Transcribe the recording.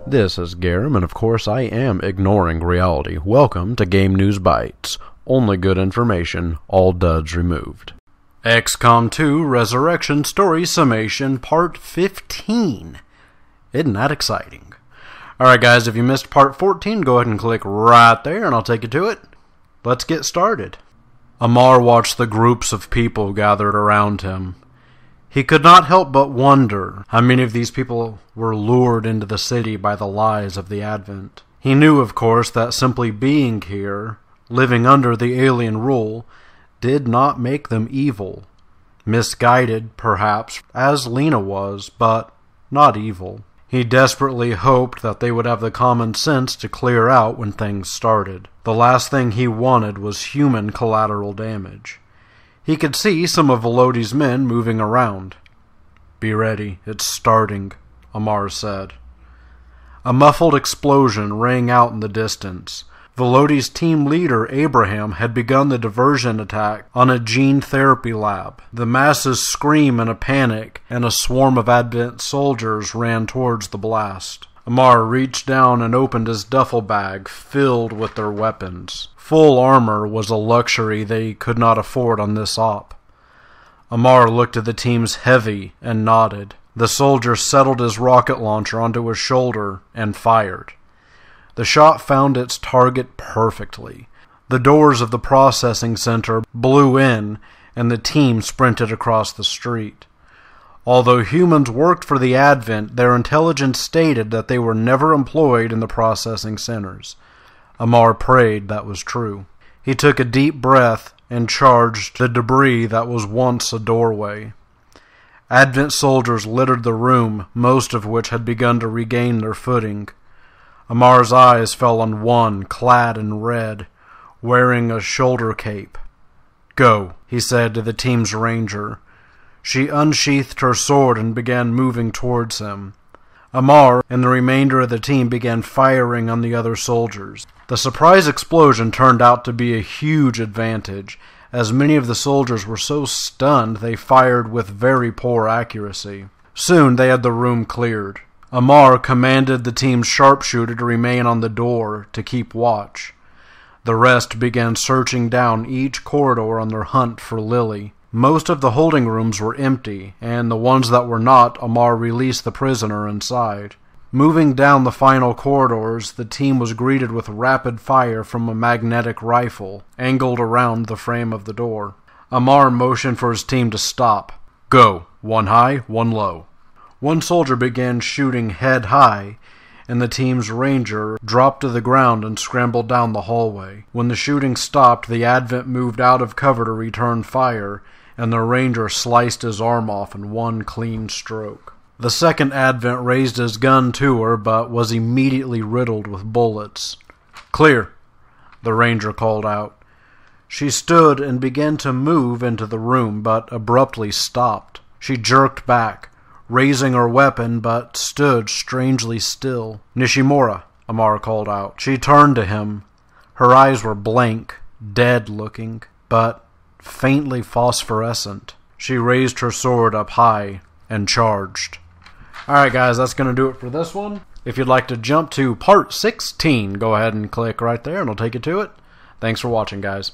This is Garum, and of course I am ignoring reality. Welcome to Game News Bites. Only good information, all duds removed. Xcom 2 Resurrection Story Summation Part 15. Isn't that exciting? Alright guys, if you missed Part 14, go ahead and click right there and I'll take you to it. Let's get started. Amar watched the groups of people gathered around him. He could not help but wonder how many of these people were lured into the city by the lies of the Advent. He knew, of course, that simply being here, living under the alien rule, did not make them evil. Misguided, perhaps, as Lena was, but not evil. He desperately hoped that they would have the common sense to clear out when things started. The last thing he wanted was human collateral damage. He could see some of Volodi's men moving around. "Be ready, it's starting," Amar said. A muffled explosion rang out in the distance. Volodi's team leader, Abraham, had begun the diversion attack on a gene therapy lab. The masses screamed in a panic, and a swarm of Advent soldiers ran towards the blast. Amar reached down and opened his duffel bag, filled with their weapons. Full armor was a luxury they could not afford on this op. Amar looked at the team's heavy and nodded. The soldier settled his rocket launcher onto his shoulder and fired. The shot found its target perfectly. The doors of the processing center blew in, and the team sprinted across the street. Although humans worked for the Advent, their intelligence stated that they were never employed in the processing centers. Amar prayed that was true. He took a deep breath and charged the debris that was once a doorway. Advent soldiers littered the room, most of which had begun to regain their footing. Amar's eyes fell on one clad in red, wearing a shoulder cape. "Go," he said to the team's ranger. She unsheathed her sword and began moving towards him. Amar and the remainder of the team began firing on the other soldiers. The surprise explosion turned out to be a huge advantage, as many of the soldiers were so stunned they fired with very poor accuracy. Soon they had the room cleared. Amar commanded the team's sharpshooter to remain on the door to keep watch. The rest began searching down each corridor on their hunt for Lily. Most of the holding rooms were empty, and the ones that were not, Amar released the prisoner inside. Moving down the final corridors, the team was greeted with rapid fire from a magnetic rifle, angled around the frame of the door. Amar motioned for his team to stop. "Go, one high, one low." One soldier began shooting head high, and the team's ranger dropped to the ground and scrambled down the hallway. When the shooting stopped, the Advent moved out of cover to return fire, and the ranger sliced his arm off in one clean stroke. The second Advent raised his gun to her, but was immediately riddled with bullets. "Clear," the ranger called out. She stood and began to move into the room, but abruptly stopped. She jerked back, raising her weapon, but stood strangely still. "Nishimura," Amar called out. She turned to him. Her eyes were blank, dead-looking, but faintly phosphorescent. She raised her sword up high and charged. Alright guys, that's going to do it for this one. If you'd like to jump to Part 16, go ahead and click right there and it'll take you to it. Thanks for watching, guys.